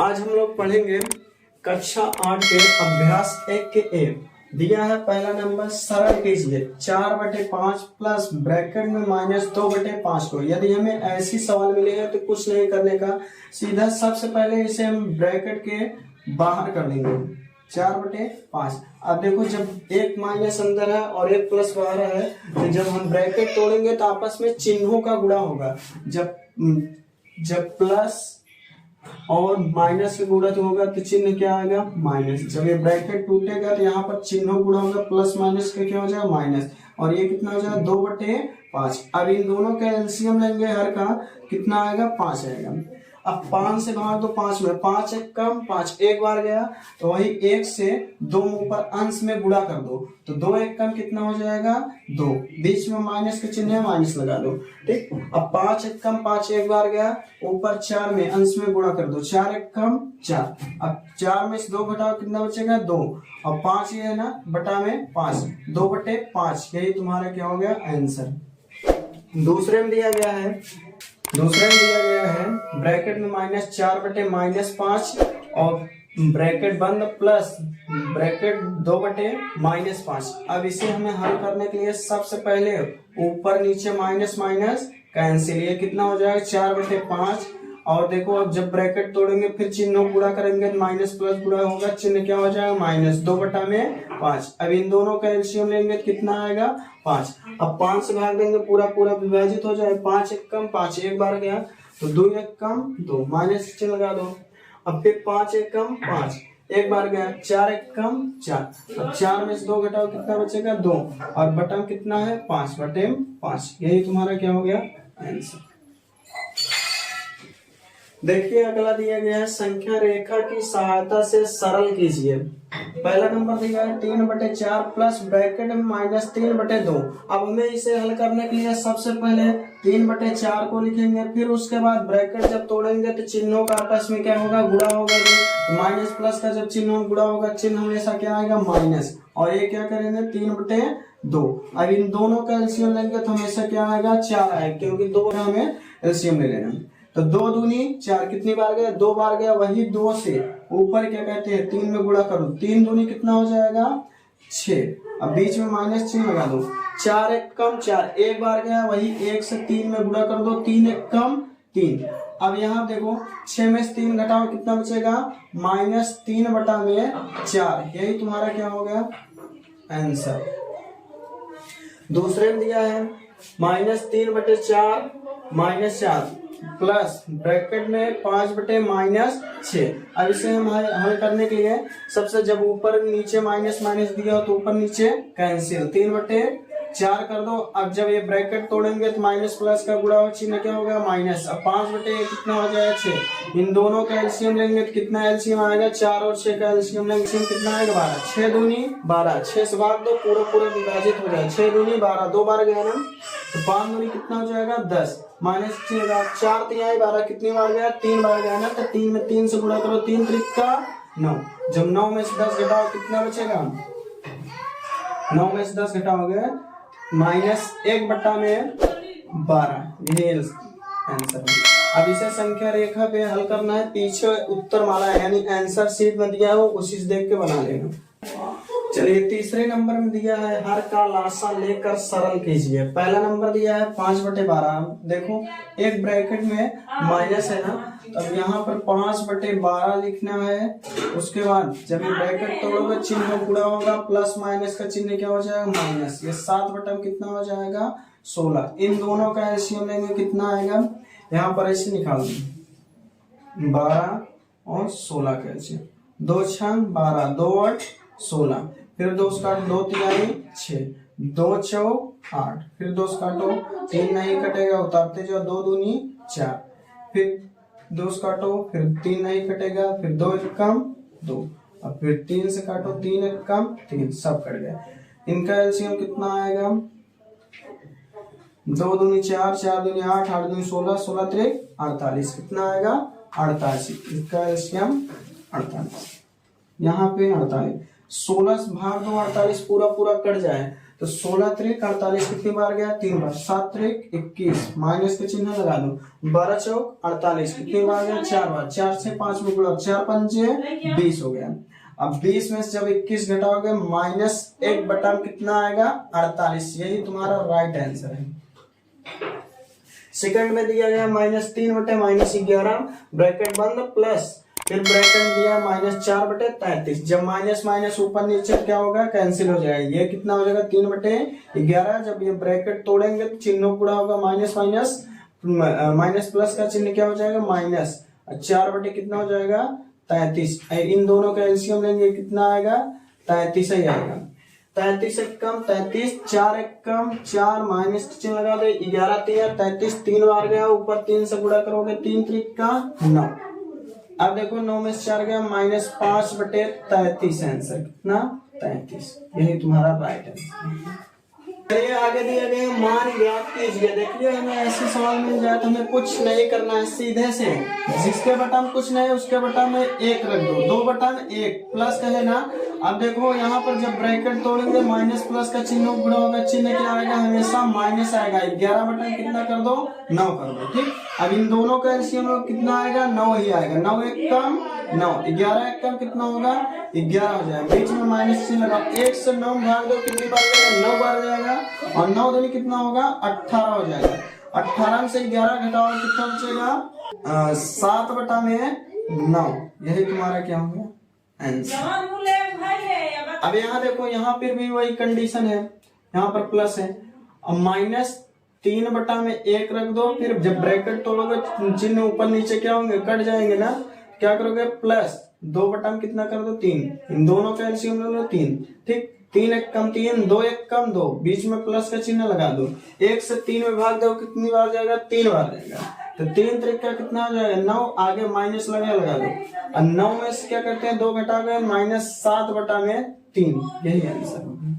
आज हम लोग पढ़ेंगे कक्षा 8 के अभ्यास 1 के ए। दिया है पहला नंबर, सरल कीजिए 4/5 प्लस ब्रैकेट में -2/5 को। यदि हमें ऐसी सवाल मिले हैं तो कुछ नहीं करने का, सीधा सबसे पहले इसे हम ब्रैकेट के बाहर कर देंगे 4/5। अब देखो, जब एक माइनस अंदर है और एक प्लस बाहर है, तो जब हम ब्रैकेट तोड़ेंगे तो आपस में चिन्हों का गुणा होगा। जब प्लस और माइनस के गुणा होगा तो चिन्ह क्या आएगा? माइनस। जब ये ब्रैकेट टूटेगा तो यहाँ पर चिन्ह गुणा होगा, प्लस माइनस का क्या हो जाएगा? माइनस। और ये कितना हो जाएगा? 2/5। अब इन दोनों का एलसीएम लेंगे, हर का कितना आएगा? 5 आएगा। अब 5 से भाग दो 5 में, 5 एक कम 5 एक बार गया, तो वही 1 से 2 ऊपर अंश में गुणा कर दो, तो 2 एक कम कितना हो जाएगा? 2। बीच में माइनस का चिन्ह है, माइनस लगा दो। ठीक। अब 5 एक कम 5 एक बार गया, ऊपर 4 में अंश में गुणा कर दो, 4 एक कम 4। अब 4 में से 2 घटाओ, कितना बचेगा? 2। अब 5 ये है ना, बटा में 5, 2/5। यही तुम्हारा क्या हो गया? आंसर। दूसरे में दिया गया है ब्रैकेट में -4/-5 और ब्रैकेट बंद प्लस ब्रैकेट 2/-5। अब इसे हमें हल करने के लिए सबसे पहले ऊपर नीचे माइनस माइनस कैंसिल, ये कितना हो जाएगा? 4/5। और देखो, अब जब ब्रैकेट तोड़ेंगे फिर चिन्हों गुणा करेंगे, माइनस प्लस गुणा होगा, चिन्ह क्या हो जाएगा? माइनस। 2/5। अब इन दोनों का एलसीएम लेंगे तो कितना आएगा? 5। अब 5 से भाग देंगे, पूरा पूरा विभाजित हो जाए, 5 एक कम 5 एक बार गया, तो 2 एक कम 2, माइनस चिन्ह लगा दो। अब फिर 5 एक कम 5 एक बार गया, 4 एक कम 4। अब 4 में से 2 घटाओ, कितना बचेगा? 2। और बटन कितना है? 5/5। यही तुम्हारा क्या हो गया? आंसर। देखिए, अगला दिया गया है, संख्या रेखा की सहायता से सरल कीजिए। पहला नंबर दिया है 3/4 प्लस ब्रैकेट में -3/2। अब हमें इसे हल करने के लिए सबसे पहले 3/4 को लिखेंगे, फिर उसके बाद ब्रैकेट जब तोड़ेंगे तो चिन्हों का आपस में क्या होगा? गुणा होगा। माइनस प्लस का जब चिन्ह गुणा होगा, चिन्ह हमेशा क्या आएगा? माइनस। और ये क्या करेंगे? 3/2। अब इन दोनों का एलसीएम लेंगे तो हमेशा क्या आएगा? 4 आएगा, क्योंकि 2 हमें एलसीएम ले लेना। तो 2 दूनी 4, कितनी बार गया? 2 बार गया, वही 2 से ऊपर क्या कहते हैं? 3 में गुणा करो, 3 दूनी कितना हो जाएगा? 6। अब बीच में माइनस चिन्ह लगा दो, 4 एक कम 4 एक बार गया, वही 1 से 3 में गुणा कर दो, 3 एक कम 3। अब यहाँ देखो, 6 में से 3 घटाओ, कितना बचेगा? -3/4। यही तुम्हारा क्या हो गया? आंसर। दूसरे में दिया है -3/4 -4 प्लस ब्रैकेट में 5/-6। अब इसे हम हल करने के लिए सबसे, जब ऊपर नीचे माइनस माइनस दिया हो तो ऊपर नीचे कैंसिल, 3/4 कर दो। अब जब ये ब्रैकेट तोड़ेंगे तो माइनस प्लस का गुणा हो, चिन्ह क्या होगा? माइनस। अब 5/, कितना हो जाएगा? 6। इन दोनों का एलसीएम लेंगे तो कितना एलसीएम आएगा? 4 और 6 का एलसीएम लेंगे, कितना आएगा? 12। 6 दूनी 12, 6 से भाग दो, पूरा विभाजित हो जाए, 6 दूनी 12, 2 बार गया ना, तो 5 दूनी कितना हो जाएगा? 10, माइनस 4 3 12, कितनी बार गया? 3 बार गया ना, तो 3 में 3 से गुणा करो, 3 त्रिका 9। जब 9 में से 10 घटाओ, कितना बचेगा? 9 में से 10 घटाओगे -1/12। यही आंसर है। अब इसे संख्या रेखा पे हल करना है, पीछे उत्तर माला है, यानी आंसर शीट में दिया हो, उसी से देख के बना लेना। चलिए, तीसरे नंबर में दिया है, हर का लासा लेकर सरल कीजिए। पहला नंबर दिया है 5/12। देखो, एक ब्रैकेट में माइनस है ना, तब यहाँ पर 5/12 लिखना है। उसके बाद जब ये ब्रैकेट तोड़ोगे, चिन्ह गुणा होगा, प्लस माइनस का चिन्ह क्या हो जाएगा? माइनस। ये 7 कितना हो जाएगा? 16। इन दोनों का एलसीएम लेंगे, कितना आएगा? यहाँ पर ऐसे निकाल दो, 12 और 16 का एलसीएम, 2 6 12, 2 8 16, फिर 2 काटो, 2 3 6, 2 4 8, फिर 2 काटो, 3 नहीं कटेगा, उतारते जाओ, 2 दूनी 4, फिर 2 काटो, फिर 3 नहीं कटेगा, फिर 2 एक कम 2, अब फिर 3 से काटो, 3 एक कम 3, सब कट गया। इनका एलसीएम कितना आएगा? 2 दूनी 4, 4 दूनी 8, 8 दूनी 16, 16 3 48, कितना आएगा? 88। इसका एलसीएम 48, यहाँ पे 48, 16 भाग दो 48, पूरा कट जाए तो 16 त्रिक 48 कितनी बार गया? 3 बार। 7 त्रिक 21, माइनस का चिन्ह लगा दो। 12 चौक 48 कितनी बार गया? 4 बार। 4 से 5 में गुणा, 4 पंजे 20 हो गया। अब 20 में से जब 21 घटाओगे -1 बटा कितना आएगा? 48। यही तुम्हारा राइट आंसर है। सेकंड में दिया गया -3 बटे -11 ब्रैकेट बंद प्लस, फिर ब्रैकेट दिया -4 बटे 33। जब माइनस माइनस ऊपर नीचे क्या होगा? कैंसिल हो जाएगा। ये कितना हो जाएगा? 3 बटे 11। जब ये ब्रैकेट तोड़ेंगे तो चिन्ह पूरा होगा माइनस माइनस, माइनस प्लस का चिन्ह क्या हो जाएगा? माइनस। 4 बटे कितना हो जाएगा? 33। इन दोनों का एलसीएम लेंगे कितना आएगा? 33 ही आएगा। 33 एक कम 33, 4 एक कम 4, माइनस चिन्ह लगा दे। 11 3 33, 3 बार गया, ऊपर 3 से गुणा करोगे 3 त्रिक का 9। अब देखो 9 में से 4 गया -5 बटे 33 आंसर कितना? 33। यही तुम्हारा राइट आंसर। चलिए आगे दिए गए मान ज्ञात कीजिए। देखिए हमें ऐसे सवाल मिल जाए तो हमें कुछ नहीं करना है, सीधे से जिसके बटा में कुछ नहीं उसके बटा में 1 रख दो। 2 बटा में 1 प्लस का है ना। अब देखो यहाँ पर जब ब्रैकेट तोड़ेंगे माइनस प्लस का चिन्ह गुणा होगा, चिन्ह क्या आएगा? हमेशा माइनस आएगा। 11 बटा कितना कर दो? 9 कर दो। ठीक, अब इन दोनों का एलसीएम कितना आएगा? 9 ही आएगा। 9 एक कम 9, 11 एक कम कितना होगा? 11 हो जाएगा। बीच में माइनस चिन्ह लगा। 1 से 9 भाग दो कितनी बार जाएगा? 9 बार जाएगा। और 9 दूनी कितना होगा? 18 हो जाएगा। 18 से 11 घटाओ कितना बचेगा? 7 बटा में 9। यही तुम्हारा क्या होगा? आंसर। अब यहाँ देखो, यहाँ पर भी वही कंडीशन है, यहाँ पर प्लस है। अब -3 बटा में 1 रख दो, फिर जब ब्रैकेट तोड़ोगे चिन्ह ऊपर नीचे क्या होंगे? कट जाएंगे ना। क्या करोगे? प्लस 2 बटा में कितना कर दो? 3। इन दोनों का एलसीएम ले लो 3। ठीक, 3 एक कम 3, 2 एक कम 2, बीच में प्लस का चिन्ह लगा दो। 1 से 3 में भाग दो कितनी बार जाएगा? 3 बार जाएगा। तो 3 त्रिक का कितना हो जाएगा? 9। आगे माइनस लगा दो। और 9 में से क्या करते हैं? 2 घटा गए -7 बटा में 3। यही आंसर होगा।